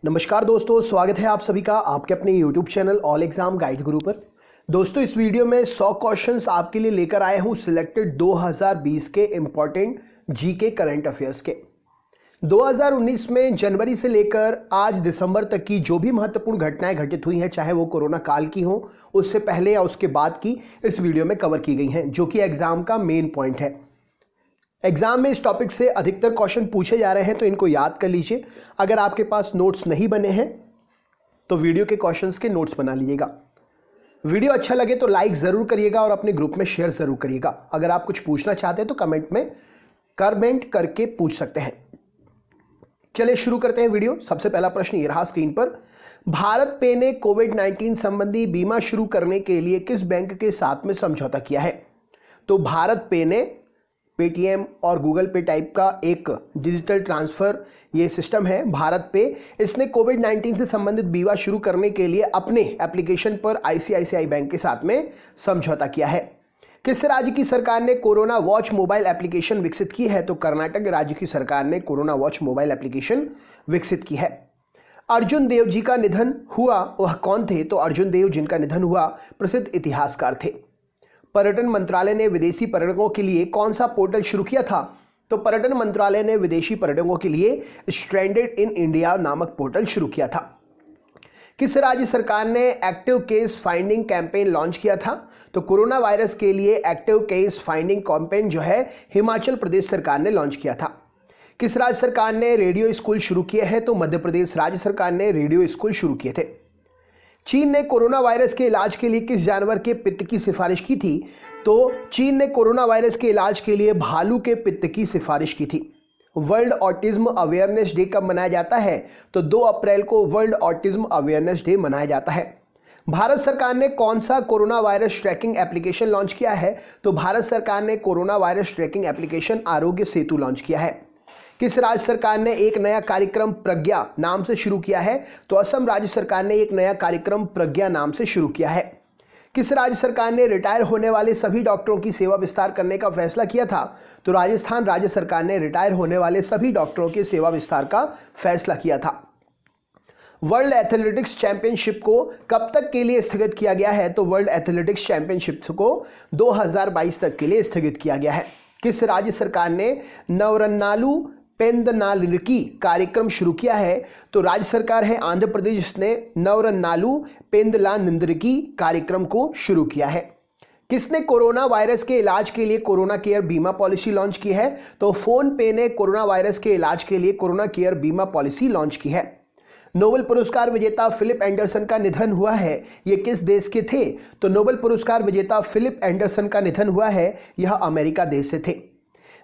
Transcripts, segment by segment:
नमस्कार दोस्तों, स्वागत है आप सभी का आपके अपने YouTube channel all exam guide गुरु पर। दोस्तों, इस वीडियो में 100 क्वेश्चंस आपके लिए लेकर आया हूं सिलेक्टेड 2020 के इंपॉर्टेंट जीके करंट अफेयर्स के। 2019 में जनवरी से लेकर आज दिसंबर तक की जो भी महत्वपूर्ण घटनाएं घटित हुई हैं, चाहे वो कोरोना काल की हो, उससे पहले या उसके बाद की, इस वीडियो में कवर की गई हैं, जो कि एग्जाम का मेन पॉइंट है। एग्जाम में इस टॉपिक से अधिकतर क्वेश्चन पूछे जा रहे हैं, तो इनको याद कर लीजिए। अगर आपके पास नोट्स नहीं बने हैं तो वीडियो के क्वेश्चंस के नोट्स बना लीजिएगा। वीडियो अच्छा लगे तो लाइक ज़रूर करिएगा और अपने ग्रुप में शेयर ज़रूर करिएगा। अगर आप कुछ पूछना चाहते हैं तो कमेंट करके पूछ सकते हैं। चलिए शुरू करते हैं वीडियो। सबसे पहला प्रश्न ये रहा स्क्रीन पर। भारत पे ने कोविड-19 संबंधी बीमा शुरू करने के लिए किस बैंक के साथ में समझौता किया है? तो भारत पे ने पेटीएम और गूगल पे टाइप का एक डिजिटल ट्रांसफ़र ये सिस्टम है भारत पे। इसने कोविड-19 से संबंधित बीमा शुरू करने के लिए अपने एप्लीकेशन पर आईसीआईसीआई बैंक के साथ में समझौता किया है। किस राज्य की सरकार ने कोरोना वॉच मोबाइल एप्लीकेशन विकसित की है? तो कर्नाटक राज्य की सरकार ने कोरोना वॉच मोबाइल एप्लीकेशन विकसित की है। अर्जुन देव जी का निधन हुआ, वह कौन थे? तो अर्जुन देव जिनका निधन हुआ प्रसिद्ध इतिहासकार थे। पर्यटन मंत्रालय ने विदेशी पर्यटकों के लिए कौन सा पोर्टल शुरू किया था? तो पर्यटन मंत्रालय ने विदेशी पर्यटकों के लिए स्ट्रैंडेड इन इंडिया नामक पोर्टल शुरू किया था। किस राज्य सरकार ने active case finding campaign launch किया था? तो कोरोना वायरस के लिए एक्टिव केस फाइंडिंग कैंपेन जो है हिमाचल प्रदेश सरकार ने लॉन्च किया था। किस राज्य सरकार ने रेडियो स्कूल शुरू किए हैं? तो मध्य प्रदेश राज्य सरकार ने रेडियो स्कूल शुरू किए थे। चीन ने कोरोना वायरस के इलाज के लिए किस जानवर के पित्त की सिफारिश की थी? तो चीन ने कोरोना वायरस के इलाज के लिए भालू के पित्त की सिफारिश की थी। वर्ल्ड ऑटिज्म अवेयरनेस डे कब मनाया जाता है? तो 2 अप्रैल को वर्ल्ड ऑटिज्म अवेयरनेस डे मनाया जाता है। भारत सरकार ने कौन सा corona virus trekking application launch किया है? तो भारत सरकार ने corona virus trekking application Aarogya Setu launch किया है। किस राज्य सरकार ने एक नया कार्यक्रम प्रज्ञा नाम से शुरू किया है? तो असम राज्य सरकार ने एक नया कार्यक्रम प्रज्ञा नाम से शुरू किया है। किस राज्य सरकार ने रिटायर होने वाले सभी डॉक्टरों की सेवा विस्तार करने का फैसला किया था? तो राजस्थान राज्य सरकार ने रिटायर होने वाले सभी डॉक्टरों की सेवा विस्तार का फैसला किया था। वर्ल्ड एथलेटिक्स चैंपियनशिप को कब तक के लिए स्थगित किया गया है? तो वर्ल्ड एथलेटिक्स चैंपियनशिप को 2022 तक के लिए स्थगित किया गया है। किस राज्य सरकार ने नवरन्नालू पेंदनालिकी कार्यक्रम शुरू किया है? तो राज्य सरकार है आंध्र प्रदेश, जिसने नवरन्नालू पेंदलानिंदरिकी कार्यक्रम को शुरू किया है। किसने कोरोना वायरस के इलाज के लिए कोरोना केयर बीमा पॉलिसी लॉन्च की है? तो फोन पे ने कोरोना वायरस के इलाज के लिए कोरोना केयर बीमा पॉलिसी लॉन्च की है। नोबेल पुरस्कार विजेता फिलिप एंडरसन का निधन हुआ है, ये किस देश के थे? तो नोबेल पुरस्कार विजेता फिलिप एंडरसन का निधन हुआ है, यह अमेरिका देश से थे।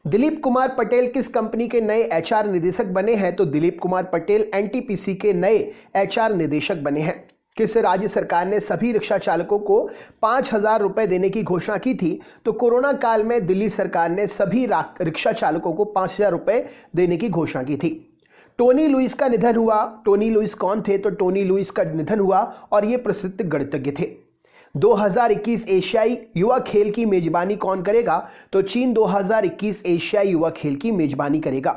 दिलीप कुमार पटेल किस कंपनी के नए एचआर निदेशक बने हैं? तो दिलीप कुमार पटेल एनटीपीसी के नए एचआर निदेशक बने हैं। किस राज्य सरकार ने सभी रिक्शा चालकों को 5,000 रुपए देने की घोषणा की थी? तो कोरोना काल में दिल्ली सरकार ने सभी रिक्शा चालकों को 5,000 रुपए देने की घोषणा की थी। टोनी लुइस का निधन हुआ। टोनी लुइस कौन थे? तो टोनी लुइस का निधन हुआ और ये प्रसिद्ध गणितज्ञ थे। 2021 एशियाई युवा खेल की मेजबानी कौन करेगा? तो चीन 2021 एशियाई युवा खेल की मेजबानी करेगा।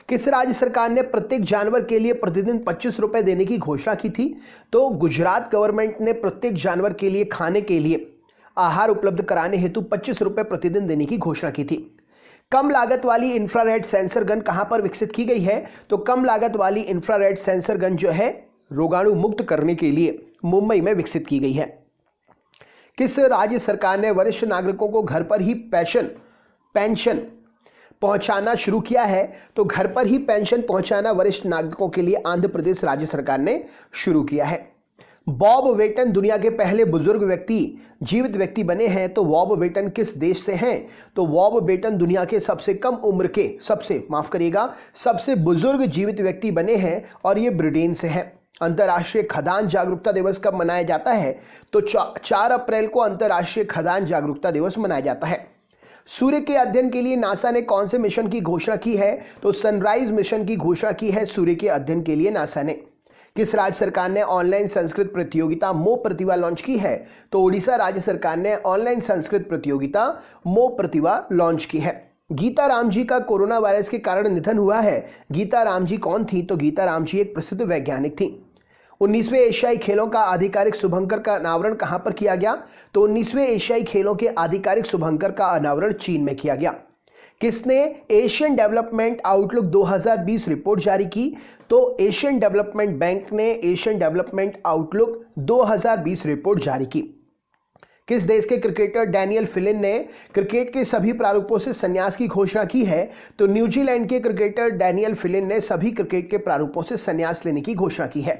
किस राज्य सरकार ने प्रत्येक जानवर के लिए प्रतिदिन 25 रुपए देने की घोषणा की थी? तो गुजरात गवर्नमेंट ने प्रत्येक जानवर के लिए खाने के लिए आहार उपलब्ध कराने हेतु 25 रुपए प्रतिदिन देने की घोषणा की थी। कम लागत वाली इंफ्रारेड सेंसर गन कहां पर विकसित की गई है? तो कम लागत वाली इंफ्रारेड सेंसर गन जो है रोगाणु मुक्त करने के लिए मुंबई में विकसित की गई है। किस राज्य सरकार ने वरिष्ठ नागरिकों को घर पर ही पेंशन पहुंचाना शुरू किया है? तो घर पर ही पेंशन पहुंचाना वरिष्ठ नागरिकों के लिए आंध्र प्रदेश राज्य सरकार ने शुरू किया है। बॉब वेटन दुनिया के पहले बुजुर्ग जीवित व्यक्ति बने हैं। तो बॉब वेटन किस देश से हैं? तो बॉब वेटन दुनिया के सबसे कम उम्र के सबसे बुजुर्ग जीवित व्यक्ति बने हैं और ये ब्रिटेन से हैं। अंतर्राष्ट्रीय खदान जागरूकता दिवस कब मनाया जाता है? तो 4 अप्रैल को अंतर्राष्ट्रीय खदान जागरूकता दिवस मनाया जाता है। सूर्य के अध्ययन के लिए नासा ने कौन से मिशन की घोषणा की है? तो सनराइज मिशन की घोषणा की है सूर्य के अध्ययन के लिए नासा ने। किस राज्य सरकार ने ऑनलाइन संस्कृत प्रतियोगिता मो प्रतिभा लॉन्च की है? तो उड़ीसा राज्य सरकार ने ऑनलाइन संस्कृत प्रतियोगिता मो प्रतिभा लॉन्च की है। गीता राम जी का कोरोना वायरस के कारण निधन हुआ है। गीता राम जी कौन थी? तो गीता राम जी एक प्रसिद्ध वैज्ञानिक थी। 19वें एशियाई खेलों का आधिकारिक शुभंकर का अनावरण कहां पर किया गया? तो 19वें एशियाई खेलों के आधिकारिक शुभंकर का अनावरण चीन में किया गया। किसने एशियन डेवलपमेंट आउटलुक 2020 रिपोर्ट जारी की? तो एशियन डेवलपमेंट बैंक ने एशियन डेवलपमेंट आउटलुक 2020 रिपोर्ट जारी की। किस देश के क्रिकेटर डैनियल फिलिन ने क्रिकेट के सभी प्रारूपों से संन्यास की घोषणा की है? तो न्यूजीलैंड के क्रिकेटर डैनियल फिलिन ने सभी क्रिकेट के प्रारूपों से संन्यास लेने की घोषणा की है।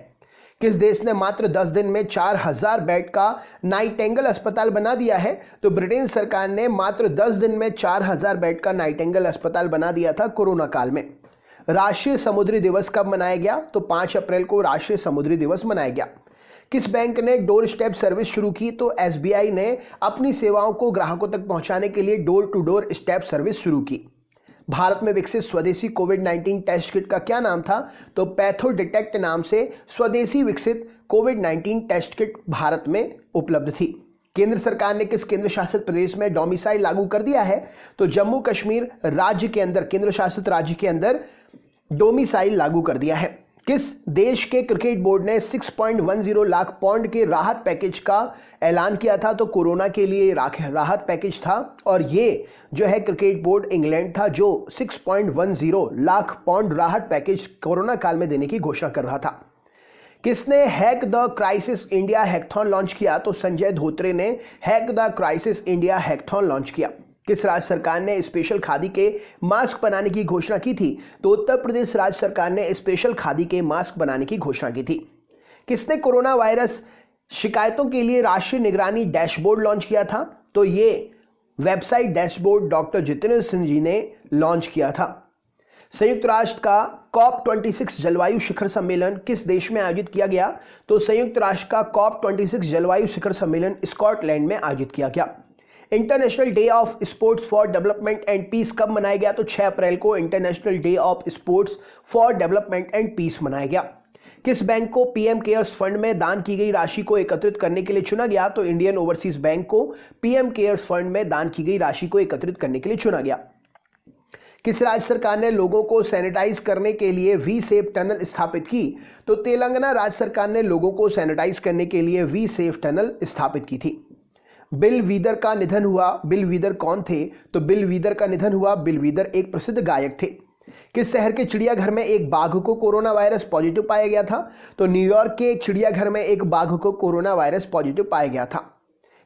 किस देश ने मात्र 10 दिन में 4000 बेड का नाइटिंगेल अस्पताल बना दिया है? तो ब्रिटेन सरकार ने मात्र 10 दिन में 4000 बेड का नाइटिंगेल अस्पताल बना दिया था कोरोना काल में। राष्ट्रीय समुद्री दिवस कब मनाया गया? तो 5 अप्रैल को राष्ट्रीय समुद्री दिवस मनाया गया। किस बैंक ने डोर स्टेप सर्विस शुरू की? तो एसबीआई ने अपनी सेवाओं को ग्राहकों तक पहुंचाने के लिए door to door step service शुरू की। भारत में विकसित स्वदेशी कोविड-19 टेस्ट किट का क्या नाम था? तो पैथो डिटेक्ट नाम से स्वदेशी विकसित कोविड-19 टेस्ट किट भारत में उपलब्ध थी। केंद्र सरकार ने किस केंद्र शासित प्रदेश में डोमिसाइल लागू कर दिया है? तो जम्मू कश्मीर राज्य के अंदर, केंद्र शासित राज्य के अंदर डोमिसाइल लागू कर दिया है। किस देश के क्रिकेट बोर्ड ने 6.10 लाख पाउंड के राहत पैकेज का ऐलान किया था? तो कोरोना के लिए राहत पैकेज था और ये जो है क्रिकेट बोर्ड इंग्लैंड था जो 6.10 लाख पाउंड राहत पैकेज कोरोना काल में देने की घोषणा कर रहा था। किसने hack the crisis India hackathon launch किया? तो संजय धोत्रे ने hack the crisis India hackathon launch किया। किस राज्य सरकार ने स्पेशल खादी के मास्क बनाने की घोषणा की थी? तो उत्तर प्रदेश राज्य सरकार ने स्पेशल खादी के मास्क बनाने की घोषणा की थी। किसने कोरोना वायरस शिकायतों के लिए राष्ट्रीय निगरानी डैशबोर्ड लॉन्च किया था? तो ये website dashboard doctor Jitendra Singh ji ने लॉन्च किया था। संयुक्त राष्ट्र का COP26 जलवायु शिखर सम्मेलन किस देश में आयोजित किया गया? तो संयुक्त राष्ट्र का COP26 जलवायु शिखर सम्मेलन स्कॉटलैंड में आयोजित किया गया। International day of sports for development and peace कब मनाया गया? तो 6 अप्रैल को international day of sports for development and peace मनाया गया। किस बैंक को पीएम केयर्स फंड में दान की गई राशि को एकत्रित करने के लिए चुना गया? तो इंडियन ओवरसीज बैंक को पीएम केयर्स फंड में दान की गई राशि को एकत्रित करने के लिए चुना गया। किस राज्य सरकार ने लोगों को सैनिटाइज करने के लिए वी सेफ टनल स्थापित की? तो तेलंगाना राज्य सरकार ने लोगों को सैनिटाइज करने के लिए वी सेफ टनल स्थापित की थी। बिल वीदर का निधन हुआ। बिल वीदर कौन थे? तो बिल वीदर का निधन हुआ। बिल वीदर एक प्रसिद्ध गायक थे। किस शहर के चिड़ियाघर में एक बाघ को कोरोना वायरस पॉजिटिव पाया गया था? तो न्यूयॉर्क के एक चिड़ियाघर में एक बाघ को कोरोना वायरस पॉजिटिव पाया गया था।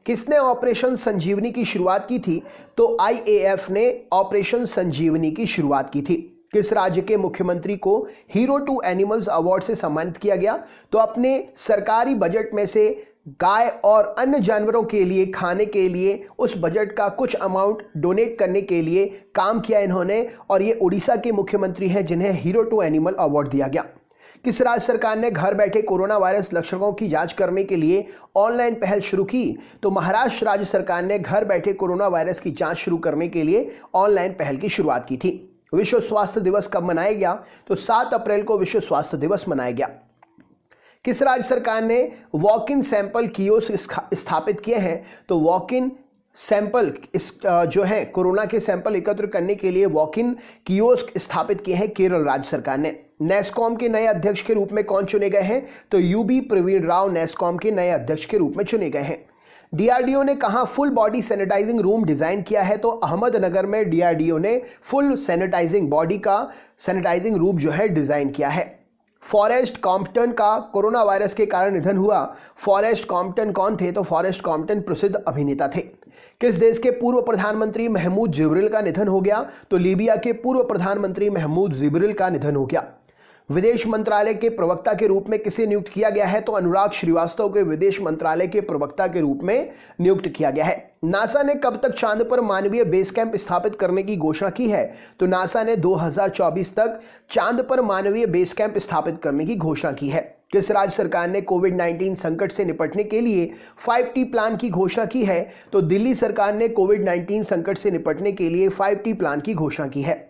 किसने ऑपरेशन संजीवनी की शुरुआत की थी? तो आईएएफ ने ऑपरेशन संजीवनी की शुरुआत की थी। किस राज्य के मुख्यमंत्री को हीरो टू एनिमल्स अवार्ड से सम्मानित किया गया? तो अपने सरकारी बजट में से गाय और अन्य जानवरों के लिए खाने के लिए उस बजट का कुछ अमाउंट डोनेट करने के लिए काम किया इन्होंने, और ये उड़ीसा के मुख्यमंत्री हैं जिन्हें हीरो टू एनिमल अवार्ड दिया गया। किस राज्य सरकार ने घर बैठे कोरोना वायरस लक्षणों की जांच करने के लिए ऑनलाइन पहल शुरू की? तो महाराष्ट्र राज्य सरकार ने घर बैठे कोरोना वायरस की जांच शुरू करने के लिए ऑनलाइन पहल की शुरुआत की थी। विश्व स्वास्थ्य दिवस कब मनाया गया? तो 7 अप्रैल को विश्व स्वास्थ्य दिवस मनाया गया। किस राज्य सरकार ने वॉक इन सैंपल कियोस्क स्थापित किए हैं? तो वॉक इन सैंपल जो है कोरोना के सैंपल एकत्र करने के लिए वॉक इन कियोस्क स्थापित किए हैं केरल राज्य सरकार ने। नेस्कॉम के नए अध्यक्ष के रूप में कौन चुने गए हैं? तो यूबी प्रवीण राव नेस्कॉम के नए अध्यक्ष के रूप में चुने गए हैं। डीआरडीओ ने कहां full body sanitizing room design किया है? तो अहमदनगर में डीआरडीओ ने फुल सैनिटाइजिंग बॉडी का सैनिटाइजिंग रूम जो है डिजाइन किया है। फॉरेस्ट कॉम्पटन का कोरोना वायरस के कारण निधन हुआ। फॉरेस्ट कॉम्पटन कौन थे? तो फॉरेस्ट कॉम्पटन प्रसिद्ध अभिनेता थे। किस देश के पूर्व प्रधानमंत्री महमूद जिब्रिल का निधन हो गया? तो लीबिया के पूर्व प्रधानमंत्री महमूद जिब्रिल का निधन हो गया। विदेश मंत्रालय के प्रवक्ता के रूप में किसे नियुक्त किया गया है? तो अनुराग श्रीवास्तव को विदेश मंत्रालय के प्रवक्ता के रूप में नियुक्त किया गया है। नासा ने कब तक चांद पर मानवीय बेस कैंप स्थापित करने की घोषणा की है? तो नासा ने 2024 तक चांद पर मानवीय बेस कैंप स्थापित करने की घोषणा की है। किस राज्य सरकार ने कोविड-19 संकट से निपटने के लिए 5T प्लान की घोषणा की है? तो दिल्ली सरकार ने कोविड-19 संकट से निपटने के लिए 5T प्लान की घोषणा की है।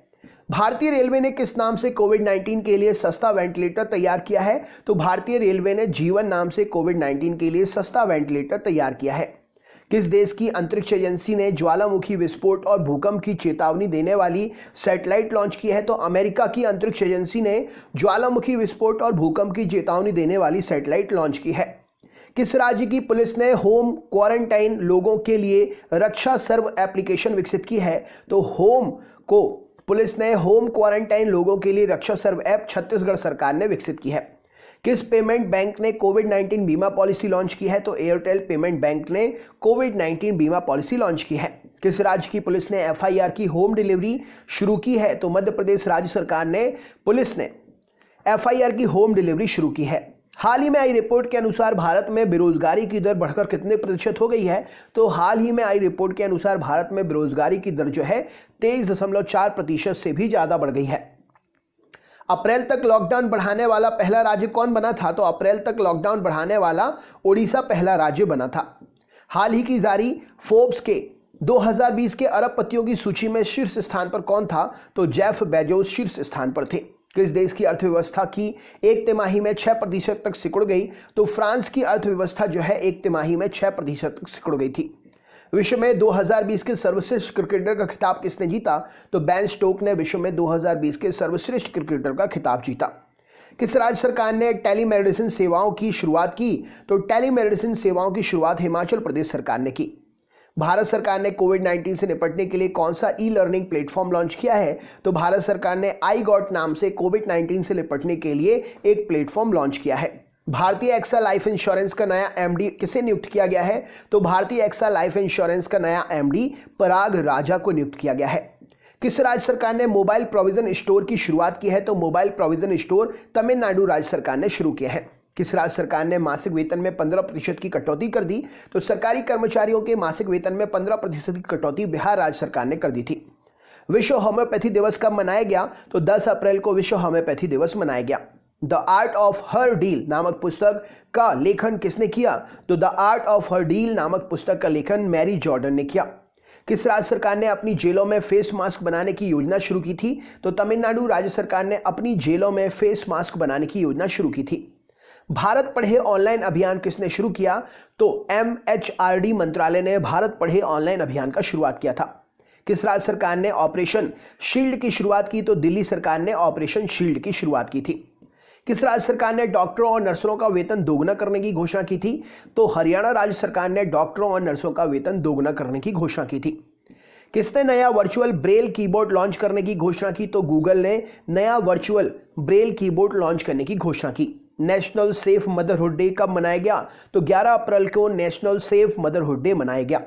भारतीय रेलवे ने किस नाम से कोविड-19 के लिए सस्ता वेंटिलेटर तैयार किया है? तो भारतीय रेलवे ने जीवन नाम से कोविड-19 के लिए सस्ता वेंटिलेटर तैयार किया है। किस देश की अंतरिक्ष एजेंसी ने ज्वालामुखी विस्फोट और भूकंप की चेतावनी देने वाली सैटेलाइट लॉन्च की है? तो अमेरिका की अंतरिक्ष एजेंसी ने ज्वालामुखी विस्फोट और भूकंप की चेतावनी देने वाली सैटेलाइट लॉन्च की है। किस राज्य की पुलिस ने होम क्वारंटाइन लोगों के लिए रक्षा सर्व एप्लीकेशन विकसित की है? तो पुलिस ने होम क्वारंटाइन लोगों के लिए रक्षा सर्व ऐप छत्तीसगढ़ सरकार ने विकसित की है। किस पेमेंट बैंक ने कोविड-19 बीमा पॉलिसी लॉन्च की है? तो एयरटेल पेमेंट बैंक ने कोविड-19 बीमा पॉलिसी लॉन्च की है। किस राज्य की पुलिस ने एफआईआर की होम डिलीवरी शुरू की है? तो मध्य प्रदेश राज्य सरकार ने पुलिस ने एफआईआर की होम डिलीवरी शुरू की है। हाल ही में आई रिपोर्ट के अनुसार भारत में बेरोजगारी की दर बढ़कर कितने प्रतिशत हो गई है? तो हाल ही में आई रिपोर्ट के अनुसार भारत में बेरोजगारी की दर जो है 23.4% से भी ज्यादा बढ़ गई है। अप्रैल तक लॉकडाउन बढ़ाने वाला पहला राज्य कौन बना था? तो अप्रैल तक लॉकडाउन बढ़ाने वाला ओडिशा पहला राज्य बना था। हाल ही की जारी फोर्ब्स के 2020 के अरबपतियों की सूची में शीर्ष स्थान पर कौन था? तो जेफ बेजोस शीर्ष स्थान पर थे। किस देश की अर्थव्यवस्था की एक तिमाही में 6% तक सिकुड़ गई? तो फ्रांस की अर्थव्यवस्था जो है एक तिमाही में 6% तक सिकुड़ गई थी। विश्व में 2020 के सर्वश्रेष्ठ क्रिकेटर का खिताब किसने जीता? तो बेन स्टोक ने विश्व में 2020 के सर्वश्रेष्ठ क्रिकेटर का खिताब जीता। किस राज्य सरकार ने टेलीमेडिसिन सेवाओं की शुरुआत की? तो टेलीमेडिसिन सेवाओं की शुरुआत हिमाचल प्रदेश सरकार ने की। भारत सरकार ने कोविड-19 से निपटने के लिए कौन सा ई लर्निंग प्लेटफॉर्म लॉन्च किया है? तो भारत सरकार ने आई गॉट नाम से कोविड-19 से निपटने के लिए एक प्लेटफॉर्म लॉन्च किया है। भारतीय एक्सा लाइफ इंश्योरेंस का नया एमडी किसे नियुक्त किया गया है? तो भारतीय एक्सा लाइफ इंश्योरेंस का नया एमडी पराग राजा को नियुक्त किया गया है। किस राज्य सरकार ने मोबाइल प्रोविजन स्टोर की शुरुआत की है? तो मोबाइल प्रोविजन स्टोर तमिलनाडु राज्य सरकार ने शुरू किया है। किस राज्य सरकार ने मासिक वेतन में 15% की कटौती कर दी? तो सरकारी कर्मचारियों के मासिक वेतन में 15% की कटौती बिहार राज्य सरकार ने कर दी थी। विश्व होम्योपैथी दिवस कब मनाया गया? तो 10 अप्रैल को विश्व होम्योपैथी दिवस मनाया गया। The art of her deal नामक पुस्तक का लेखन किसने किया? तो the art of her deal नामक पुस्तक का लेखन मैरी जॉर्डन ने किया। किस राज्य सरकार ने अपनी जेलों में फेस मास्क बनाने की योजना शुरू की थी? तो तमिलनाडु राज्य सरकार ने अपनी जेलों में फेस मास्क बनाने की योजना शुरू की थी। भारत पढ़े ऑनलाइन अभियान किसने शुरू किया? तो MHRD मंत्रालय ने भारत पढ़े ऑनलाइन अभियान का शुरुआत किया था। किस राज्य सरकार ने ऑपरेशन शील्ड की शुरुआत की? तो दिल्ली सरकार ने ऑपरेशन शील्ड की शुरुआत की थी। किस राज्य सरकार ने डॉक्टरों और नर्सों का वेतन दोगुना करने की घोषणा की थी? तो हरियाणा राज्य सरकार ने डॉक्टरों और नर्सों का वेतन दोगुना करने की घोषणा की थी। किसने नया वर्चुअल ब्रेल कीबोर्ड लॉन्च करने की घोषणा की? तो गूगल ने नया वर्चुअल ब्रेल कीबोर्ड लॉन्च करने की घोषणा की। नेशनल सेफ मदरहुड डे कब मनाया गया? तो 11 अप्रैल को नेशनल सेफ मदरहुड डे मनाया गया।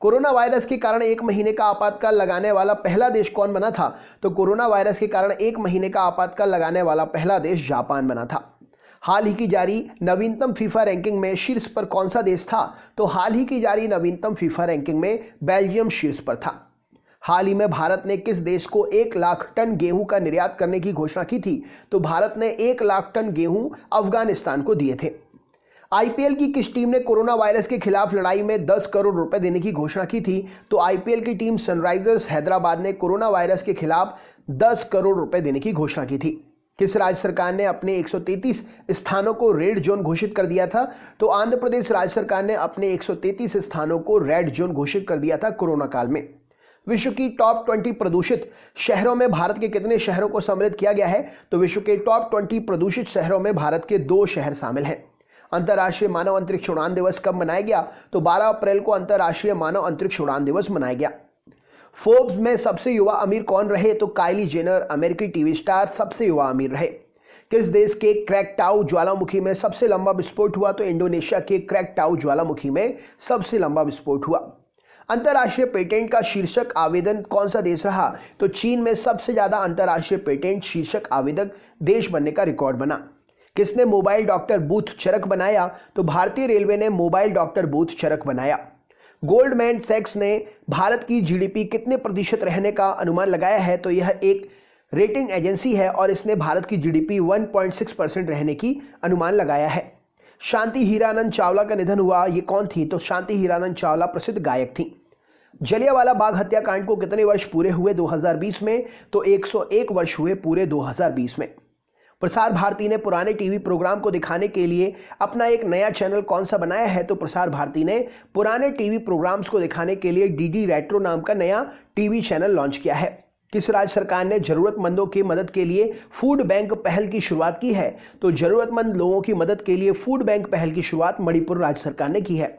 कोरोना वायरस के कारण 1 महीने का आपातकाल लगाने वाला पहला देश कौन बना था? तो कोरोना वायरस के कारण 1 महीने का आपातकाल लगाने वाला पहला देश जापान बना था। हाल ही की जारी नवीनतम फीफा रैंकिंग में शीर्ष पर कौन सा देश था? तो हाल ही की जारी नवीनतम फीफा रैंकिंग में बेल्जियम शीर्ष पर था। हाल ही में भारत ने किस देश को 1 लाख टन गेहूं का निर्यात करने की घोषणा की थी? तो भारत ने 1 लाख टन गेहूं अफगानिस्तान को दिए थे। आईपीएल की किस टीम ने कोरोना वायरस के खिलाफ लड़ाई में 10 करोड़ रुपए देने की घोषणा की थी? तो आईपीएल की टीम सनराइजर्स हैदराबाद ने कोरोना वायरस के खिलाफ 10 करोड़ रुपए देने की घोषणा की थी। किस राज्य सरकार ने अपने 133 स्थानों को रेड जोन घोषित कर दिया था? तो आंध्र प्रदेश राज्य सरकार ने अपने 133 स्थानों को रेड जोन घोषित कर दिया था कोरोना काल में। विश्व की टॉप 20 प्रदूषित शहरों में भारत के कितने शहरों को सम्मिलित किया गया है? तो विश्व के टॉप 20 प्रदूषित शहरों में भारत के 2 शहर शामिल हैं। अंतर्राष्ट्रीय मानव अंतरिक्ष उड़ान दिवस कब मनाया गया? तो 12 अप्रैल को अंतर्राष्ट्रीय मानव अंतरिक्ष उड़ान दिवस मनाया गया। फोर्ब्स में सबसे युवा अमीर कौन रहे? तो काइली जेनर अमेरिकी टीवी स्टार सबसे युवा अमीर रहे। किस देश के क्रैकटाउ ज्वालामुखी में सबसे लंबा विस्फोट हुआ? तो इंडोनेशिया के क्रैकटाउ ज्वालामुखी में सबसे लंबा विस्फोट हुआ। अंतर्राष्ट्रीय पेटेंट का शीर्षक आवेदन कौन सा देश रहा? तो चीन में सबसे ज्यादा अंतर्राष्ट्रीय पेटेंट शीर्षक आवेदक देश बनने का रिकॉर्ड बना। किसने मोबाइल डॉक्टर बूथ चरक बनाया? तो भारतीय रेलवे ने मोबाइल डॉक्टर बूथ चरक बनाया। गोल्डमैन सैक्स ने भारत की जीडीपी कितने प्रतिशत रहने का अनुमान लगाया है? तो यह एक रेटिंग एजेंसी है और इसने भारत की जीडीपी 1.6% रहने की अनुमान लगाया है। शांति हीरानंद चावला का निधन हुआ, ये कौन थी? तो शांति हीरानंद चावला प्रसिद्ध गायक थी। जलियांवाला बाग हत्याकांड को कितने वर्ष पूरे हुए 2020 में? तो 101 वर्ष हुए पूरे 2020 में। प्रसार भारती ने पुराने टीवी प्रोग्राम को दिखाने के लिए अपना एक नया चैनल कौन सा बनाया है? तो प्रसार भारती ने पुराने टीवी प्रोग्राम्स को दिखाने के लिए डीडी रेट्रो नाम का नया टीवी चैनल लॉन्च किया है। किस राज्य सरकार ने जरूरतमंदों की मदद के लिए फूड बैंक पहल की शुरुआत की है? तो जरूरतमंद लोगों की मदद के लिए फूड बैंक पहल की शुरुआत मणिपुर राज्य सरकार ने की है।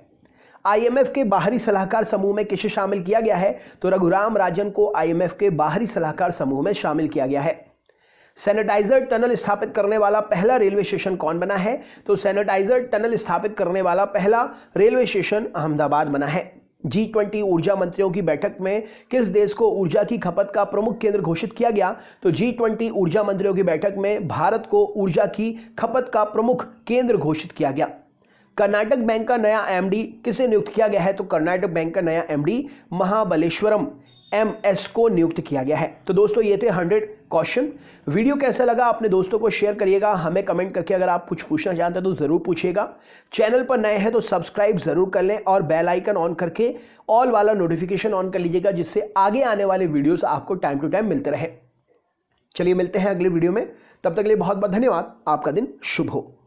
आईएमएफ के बाहरी सलाहकार समूह में किसे शामिल किया गया है? तो रघुराम राजन को आईएमएफ के बाहरी सलाहकार समूह में शामिल किया गया है। सैनिटाइजर टनल स्थापित करने वाला पहला रेलवे स्टेशन कौन बना है? तो सैनिटाइजर टनल स्थापित करने वाला पहला रेलवे स्टेशन अहमदाबाद बना है। G20 ऊर्जा मंत्रियों की बैठक में किस देश को ऊर्जा की खपत का प्रमुख केंद्र घोषित किया गया? तो G20 ऊर्जा मंत्रियों की बैठक में भारत को ऊर्जा की खपत का प्रमुख केंद्र घोषित किया गया। कर्नाटक बैंक का नया एमडी किसे नियुक्त किया गया है? तो कर्नाटक बैंक का नया एमडी महाबलेश्वरम MS को नियुक्त किया गया है। तो दोस्तों ये थे 100 क्वेश्चन। वीडियो कैसा लगा अपने दोस्तों को शेयर करिएगा, हमें कमेंट करके अगर आप कुछ पूछना चाहते हैं तो जरूर पूछिएगा। चैनल पर नए हैं तो सब्सक्राइब जरूर कर लें और बेल आइकन ऑन करके ऑल वाला नोटिफिकेशन ऑन कर लीजिएगा, जिससे आगे आने वाले वीडियोस आपको टाइम टू टाइम मिलते रहे। चलिए मिलते हैं अगले वीडियो में, तब तक के लिए बहुत बहुत धन्यवाद। आपका दिन शुभ हो।